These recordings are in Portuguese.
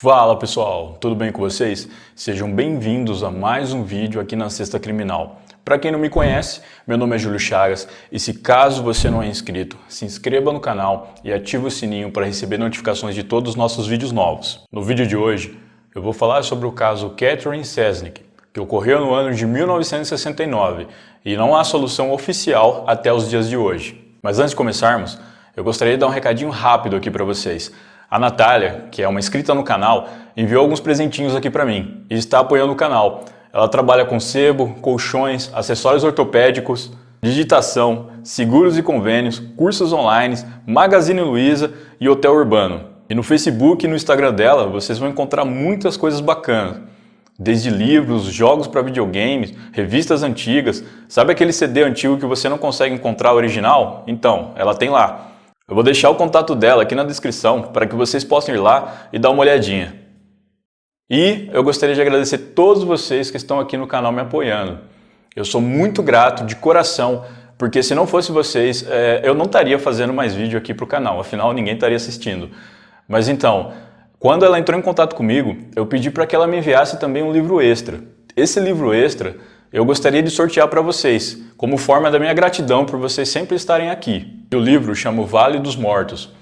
Fala pessoal, tudo bem com vocês? Sejam bem-vindos a mais um vídeo aqui na Sexta Criminal. Para quem não me conhece, meu nome é Júlio Chagas e se caso você não é inscrito, se inscreva no canal e ative o sininho para receber notificações de todos os nossos vídeos novos. No vídeo de hoje, eu vou falar sobre o caso Catherine Cesnik, que ocorreu no ano de 1969 e não há solução oficial até os dias de hoje. Mas antes de começarmos, eu gostaria de dar um recadinho rápido aqui para vocês. A Natália, que é uma inscrita no canal, enviou alguns presentinhos aqui para mim e está apoiando o canal. Ela trabalha com sebo, colchões, acessórios ortopédicos, digitação, seguros e convênios, cursos online, Magazine Luiza e hotel urbano. E no Facebook e no Instagram dela vocês vão encontrar muitas coisas bacanas. Desde livros, jogos para videogames, revistas antigas. Sabe aquele CD antigo que você não consegue encontrar original? Então, ela tem lá. Eu vou deixar o contato dela aqui na descrição para que vocês possam ir lá e dar uma olhadinha. E eu gostaria de agradecer todos vocês que estão aqui no canal me apoiando. Eu sou muito grato de coração, porque se não fosse vocês, eu não estaria fazendo mais vídeo aqui para o canal, afinal ninguém estaria assistindo. Mas então, quando ela entrou em contato comigo, eu pedi para que ela me enviasse também um livro extra. Esse livro extra eu gostaria de sortear para vocês, como forma da minha gratidão por vocês sempre estarem aqui. O livro chama O Vale dos Mortos.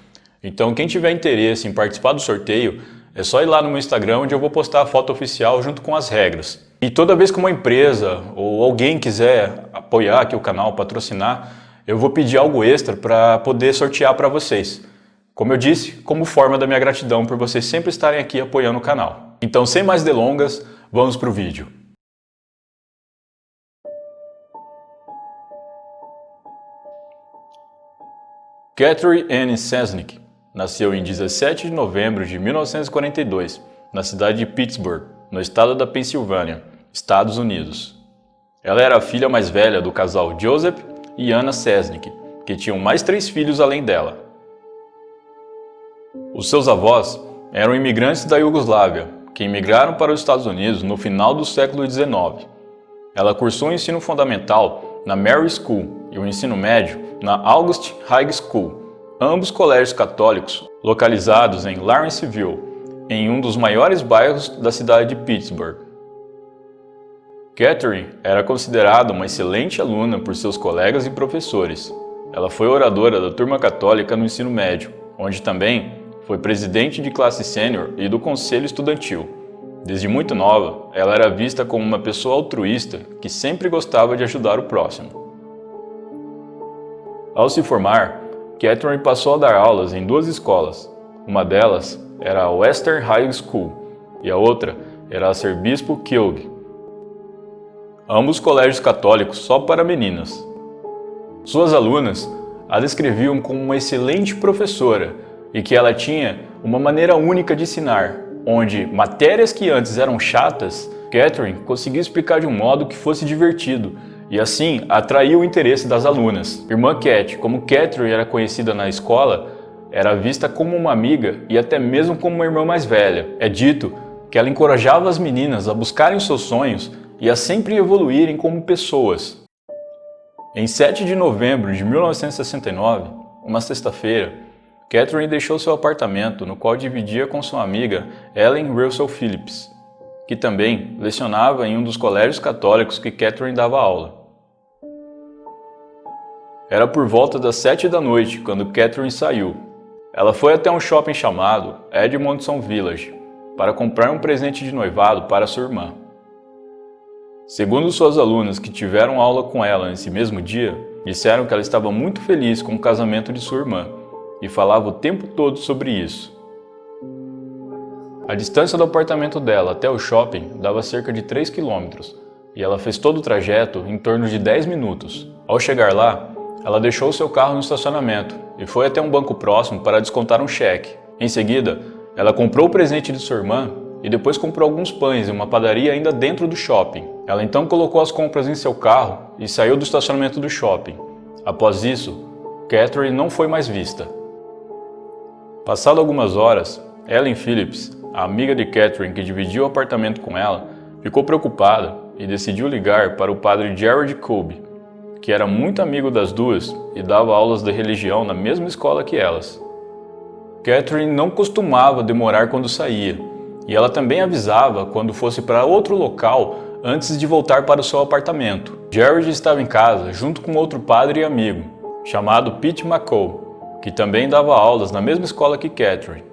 Então quem tiver interesse em participar do sorteio, é só ir lá no meu Instagram onde eu vou postar a foto oficial junto com as regras. E toda vez que uma empresa ou alguém quiser apoiar aqui o canal, patrocinar, eu vou pedir algo extra para poder sortear para vocês. Como eu disse, como forma da minha gratidão por vocês sempre estarem aqui apoiando o canal. Então sem mais delongas, vamos para o vídeo. Catherine Anne Cesnik nasceu em 17 de novembro de 1942, na cidade de Pittsburgh, no estado da Pensilvânia, Estados Unidos. Ela era a filha mais velha do casal Joseph e Anna Cesnik, que tinham mais 3 filhos além dela. Os seus avós eram imigrantes da Iugoslávia, que imigraram para os Estados Unidos no final do século XIX. Ela cursou o ensino fundamental na Mary School e o ensino médio na August High School, ambos colégios católicos localizados em Lawrenceville, em um dos maiores bairros da cidade de Pittsburgh. Catherine era considerada uma excelente aluna por seus colegas e professores. Ela foi oradora da turma católica no ensino médio, onde também foi presidente de classe sênior e do conselho estudantil. Desde muito nova, ela era vista como uma pessoa altruísta que sempre gostava de ajudar o próximo. Ao se formar, Catherine passou a dar aulas em 2 escolas. Uma delas era a Western High School e a outra era a Serviço Kilg. Ambos colégios católicos só para meninas. Suas alunas a descreviam como uma excelente professora e que ela tinha uma maneira única de ensinar, onde matérias que antes eram chatas, Catherine conseguia explicar de um modo que fosse divertido e assim atraiu o interesse das alunas. Irmã Cat, como Catherine era conhecida na escola, era vista como uma amiga e até mesmo como uma irmã mais velha. É dito que ela encorajava as meninas a buscarem os seus sonhos e a sempre evoluírem como pessoas. Em 7 de novembro de 1969, uma sexta-feira, Catherine deixou seu apartamento, no qual dividia com sua amiga Ellen Russell Phillips, que também lecionava em um dos colégios católicos que Catherine dava aula. Era por volta das 7 da noite quando Catherine saiu. Ela foi até um shopping chamado Edmondson Village para comprar um presente de noivado para sua irmã. Segundo suas alunas que tiveram aula com ela nesse mesmo dia, disseram que ela estava muito feliz com o casamento de sua irmã e falava o tempo todo sobre isso. A distância do apartamento dela até o shopping dava cerca de 3 quilômetros e ela fez todo o trajeto em torno de 10 minutos. Ao chegar lá, ela deixou seu carro no estacionamento e foi até um banco próximo para descontar um cheque. Em seguida, ela comprou o presente de sua irmã e depois comprou alguns pães em uma padaria ainda dentro do shopping. Ela então colocou as compras em seu carro e saiu do estacionamento do shopping. Após isso, Catherine não foi mais vista. Passado algumas horas, Ellen Phillips, a amiga de Catherine que dividia o apartamento com ela, ficou preocupada e decidiu ligar para o padre Jared Colby, que era muito amigo das duas e dava aulas de religião na mesma escola que elas. Catherine não costumava demorar quando saía, e ela também avisava quando fosse para outro local antes de voltar para o seu apartamento. Jared estava em casa junto com outro padre e amigo, chamado Pete McCall, que também dava aulas na mesma escola que Catherine.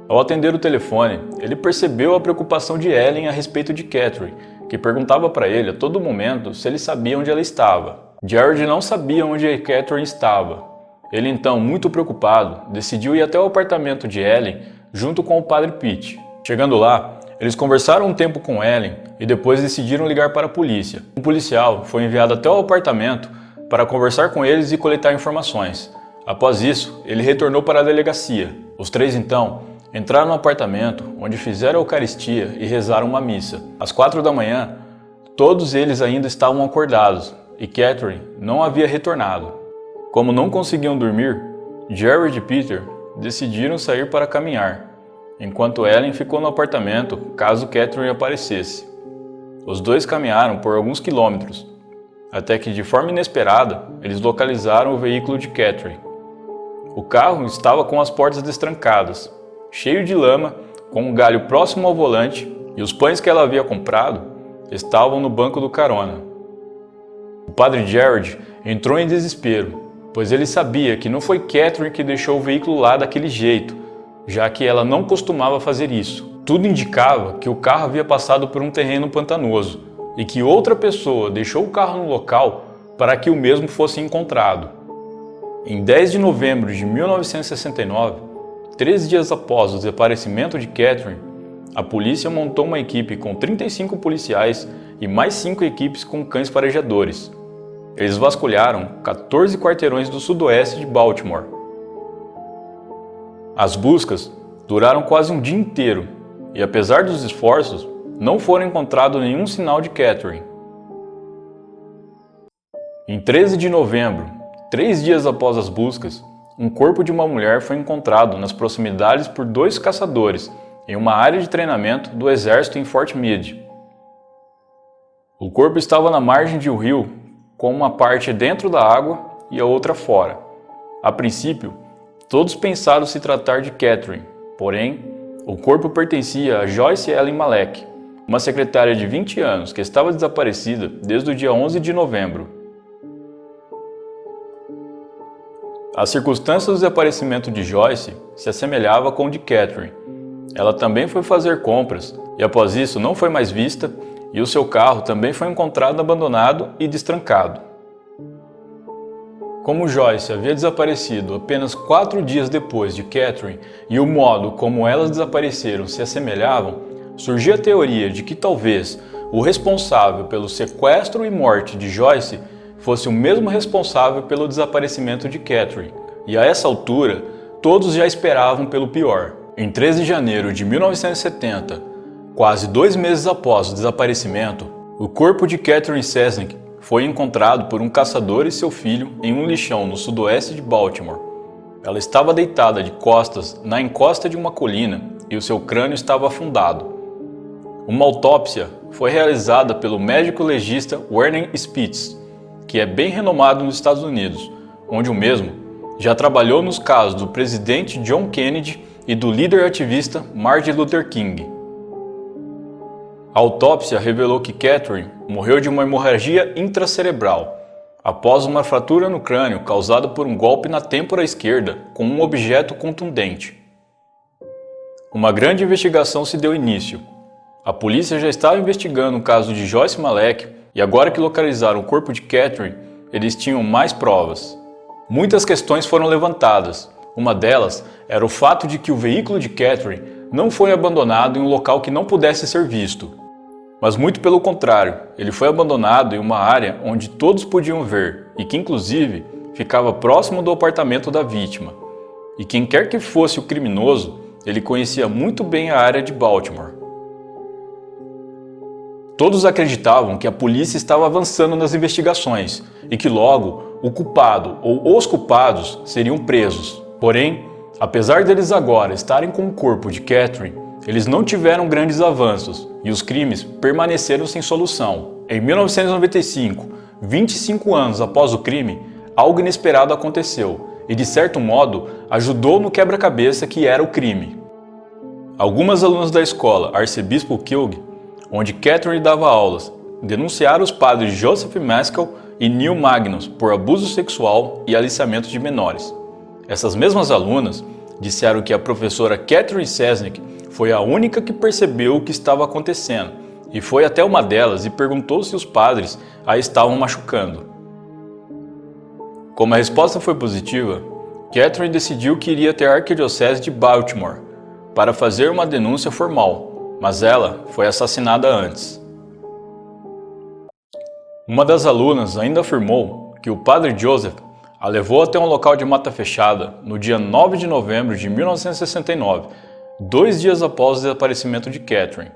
Ao atender o telefone, ele percebeu a preocupação de Ellen a respeito de Catherine, que perguntava para ele a todo momento se ele sabia onde ela estava. Jared não sabia onde a Catherine estava. Ele então, muito preocupado, decidiu ir até o apartamento de Ellen junto com o padre Pete. Chegando lá, eles conversaram um tempo com Ellen e depois decidiram ligar para a polícia. Um policial foi enviado até o apartamento para conversar com eles e coletar informações. Após isso, ele retornou para a delegacia. Os três então entraram no apartamento, onde fizeram a Eucaristia e rezaram uma missa. Às 4 da manhã, todos eles ainda estavam acordados e Catherine não havia retornado. Como não conseguiam dormir, Jared e Peter decidiram sair para caminhar, enquanto Ellen ficou no apartamento caso Catherine aparecesse. Os dois caminharam por alguns quilômetros, até que de forma inesperada eles localizaram o veículo de Catherine. O carro estava com as portas destrancadas, cheio de lama, com um galho próximo ao volante, e os pães que ela havia comprado estavam no banco do carona. O padre Jared entrou em desespero, pois ele sabia que não foi Catherine que deixou o veículo lá daquele jeito, já que ela não costumava fazer isso. Tudo indicava que o carro havia passado por um terreno pantanoso e que outra pessoa deixou o carro no local para que o mesmo fosse encontrado. Em 10 de novembro de 1969, 3 dias após o desaparecimento de Catherine, a polícia montou uma equipe com 35 policiais e mais 5 equipes com cães farejadores. Eles vasculharam 14 quarteirões do sudoeste de Baltimore. As buscas duraram quase um dia inteiro e, apesar dos esforços, não foram encontrados nenhum sinal de Catherine. Em 13 de novembro, 3 dias após as buscas, um corpo de uma mulher foi encontrado nas proximidades por 2 caçadores em uma área de treinamento do exército em Fort Meade. O corpo estava na margem de um rio, com uma parte dentro da água e a outra fora. A princípio, todos pensaram se tratar de Catherine, porém, o corpo pertencia a Joyce Ellen Malek, uma secretária de 20 anos que estava desaparecida desde o dia 11 de novembro. As circunstâncias do desaparecimento de Joyce se assemelhavam com o de Catherine. Ela também foi fazer compras e após isso não foi mais vista e o seu carro também foi encontrado abandonado e destrancado. Como Joyce havia desaparecido apenas 4 dias depois de Catherine e o modo como elas desapareceram se assemelhavam, surgiu a teoria de que talvez o responsável pelo sequestro e morte de Joyce fosse o mesmo responsável pelo desaparecimento de Catherine, e a essa altura todos já esperavam pelo pior. Em 13 de janeiro de 1970, quase 2 meses após o desaparecimento, o corpo de Catherine Cesnik foi encontrado por um caçador e seu filho em um lixão no sudoeste de Baltimore. Ela estava deitada de costas na encosta de uma colina e o seu crânio estava afundado. Uma autópsia foi realizada pelo médico legista Werner Spitz, que é bem renomado nos Estados Unidos, onde o mesmo já trabalhou nos casos do presidente John Kennedy e do líder ativista Martin Luther King. A autópsia revelou que Catherine morreu de uma hemorragia intracerebral, após uma fratura no crânio causada por um golpe na têmpora esquerda com um objeto contundente. Uma grande investigação se deu início. A polícia já estava investigando o caso de Joyce Malek e agora que localizaram o corpo de Catherine, eles tinham mais provas. Muitas questões foram levantadas. Uma delas era o fato de que o veículo de Catherine não foi abandonado em um local que não pudesse ser visto. Mas muito pelo contrário, ele foi abandonado em uma área onde todos podiam ver e que inclusive ficava próximo do apartamento da vítima. E quem quer que fosse o criminoso, ele conhecia muito bem a área de Baltimore. Todos acreditavam que a polícia estava avançando nas investigações e que logo o culpado ou os culpados seriam presos. Porém, apesar deles agora estarem com o corpo de Catherine, eles não tiveram grandes avanços e os crimes permaneceram sem solução. Em 1995, 25 anos após o crime, algo inesperado aconteceu e, de certo modo, ajudou no quebra-cabeça que era o crime. Algumas alunas da escola Arcebispo Kilg, onde Catherine dava aulas, denunciaram os padres Joseph Maskell e Neil Magnus por abuso sexual e aliciamento de menores. Essas mesmas alunas disseram que a professora Catherine Sesnick foi a única que percebeu o que estava acontecendo e foi até uma delas e perguntou se os padres a estavam machucando. Como a resposta foi positiva, Catherine decidiu que iria até a Arquidiocese de Baltimore para fazer uma denúncia formal, mas ela foi assassinada antes. Uma das alunas ainda afirmou que o padre Joseph a levou até um local de mata fechada no dia 9 de novembro de 1969, 2 dias após o desaparecimento de Catherine.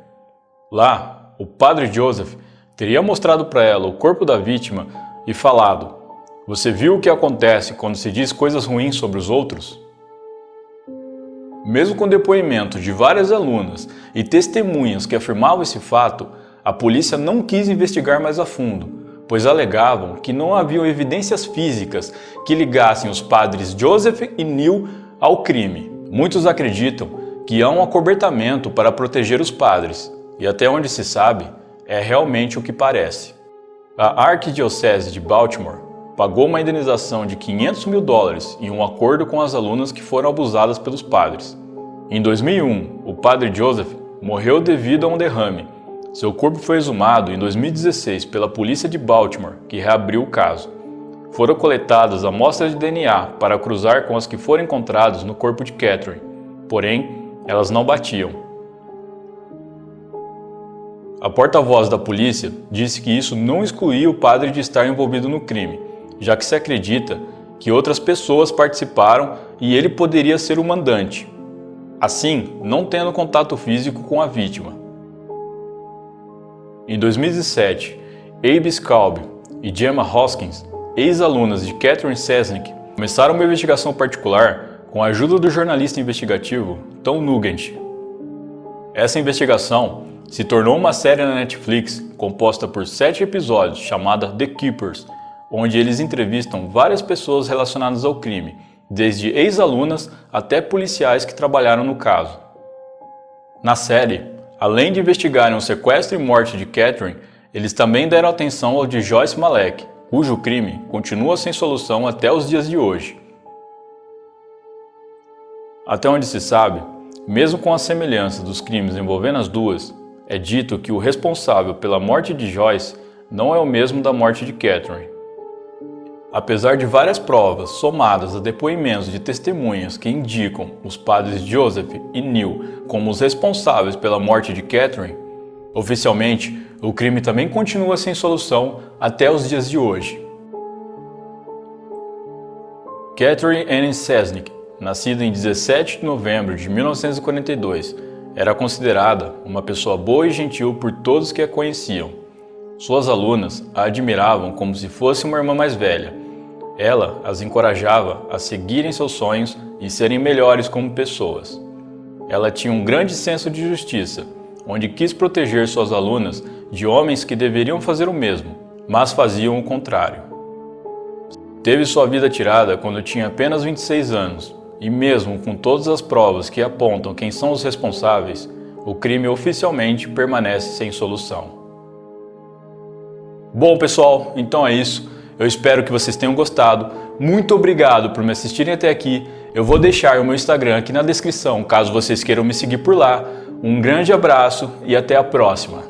Lá, o padre Joseph teria mostrado para ela o corpo da vítima e falado: "Você viu o que acontece quando se diz coisas ruins sobre os outros?" Mesmo com depoimento de várias alunas e testemunhas que afirmavam esse fato, a polícia não quis investigar mais a fundo, pois alegavam que não haviam evidências físicas que ligassem os padres Joseph e Neil ao crime. Muitos acreditam que há um acobertamento para proteger os padres, e até onde se sabe, é realmente o que parece. A Arquidiocese de Baltimore pagou uma indenização de $500 mil em um acordo com as alunas que foram abusadas pelos padres. Em 2001, o padre Joseph morreu devido a um derrame. Seu corpo foi exumado em 2016 pela polícia de Baltimore, que reabriu o caso. Foram coletadas amostras de DNA para cruzar com as que foram encontradas no corpo de Catherine, porém, elas não batiam. A porta-voz da polícia disse que isso não excluía o padre de estar envolvido no crime, já que se acredita que outras pessoas participaram e ele poderia ser o mandante, assim não tendo contato físico com a vítima. Em 2007, Abe Scalb e Gemma Hoskins, ex-alunas de Catherine Sesnick, começaram uma investigação particular com a ajuda do jornalista investigativo Tom Nugent. Essa investigação se tornou uma série na Netflix composta por 7 episódios chamada The Keepers, onde eles entrevistam várias pessoas relacionadas ao crime, desde ex-alunas até policiais que trabalharam no caso. Na série, além de investigarem o sequestro e morte de Catherine, eles também deram atenção ao de Joyce Malek, cujo crime continua sem solução até os dias de hoje. Até onde se sabe, mesmo com a semelhança dos crimes envolvendo as duas, é dito que o responsável pela morte de Joyce não é o mesmo da morte de Catherine. Apesar de várias provas somadas a depoimentos de testemunhas que indicam os padres Joseph e Neil como os responsáveis pela morte de Catherine, oficialmente o crime também continua sem solução até os dias de hoje. Catherine Anne Sesnick, nascida em 17 de novembro de 1942, era considerada uma pessoa boa e gentil por todos que a conheciam. Suas alunas a admiravam como se fosse uma irmã mais velha. Ela as encorajava a seguirem seus sonhos e serem melhores como pessoas. Ela tinha um grande senso de justiça, onde quis proteger suas alunas de homens que deveriam fazer o mesmo, mas faziam o contrário. Teve sua vida tirada quando tinha apenas 26 anos, e mesmo com todas as provas que apontam quem são os responsáveis, o crime oficialmente permanece sem solução. Bom, pessoal, então é isso. Eu espero que vocês tenham gostado. Muito obrigado por me assistirem até aqui. Eu vou deixar o meu Instagram aqui na descrição, caso vocês queiram me seguir por lá. Um grande abraço e até a próxima.